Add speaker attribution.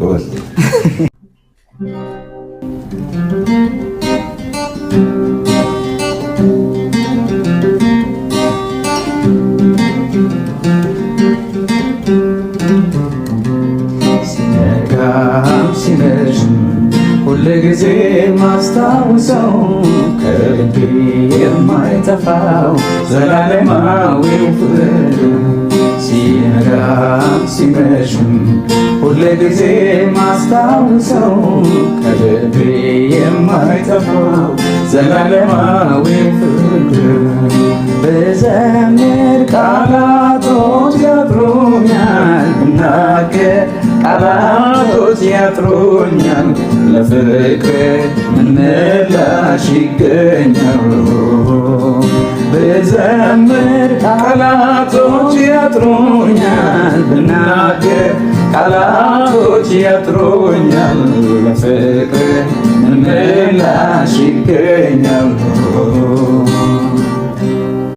Speaker 1: ጎበዝ። ሲነጋም ሲመሽም ሁልጊዜ ማስታውሰው ከልቤ የማይጠፋው ዘላለማዊው ፍቅር። ሲነጋም ሲመሽም ሁልጊዜ ማስታውሰው ከልቤ የማይጠፋው ዘላለማዊው ፍቅር። ብዘምር ቃላቶች ያጥሩኛል፣ ብናገር ቃላቶች ያጥሩኛል። ለፍቅር ምን ምላሽ ይገኛል? ብዘምር ቃላቶች ያጥሩኛል፣ ብናገር ቃላቶች ያጥሩኛል። ለፍቅር ምን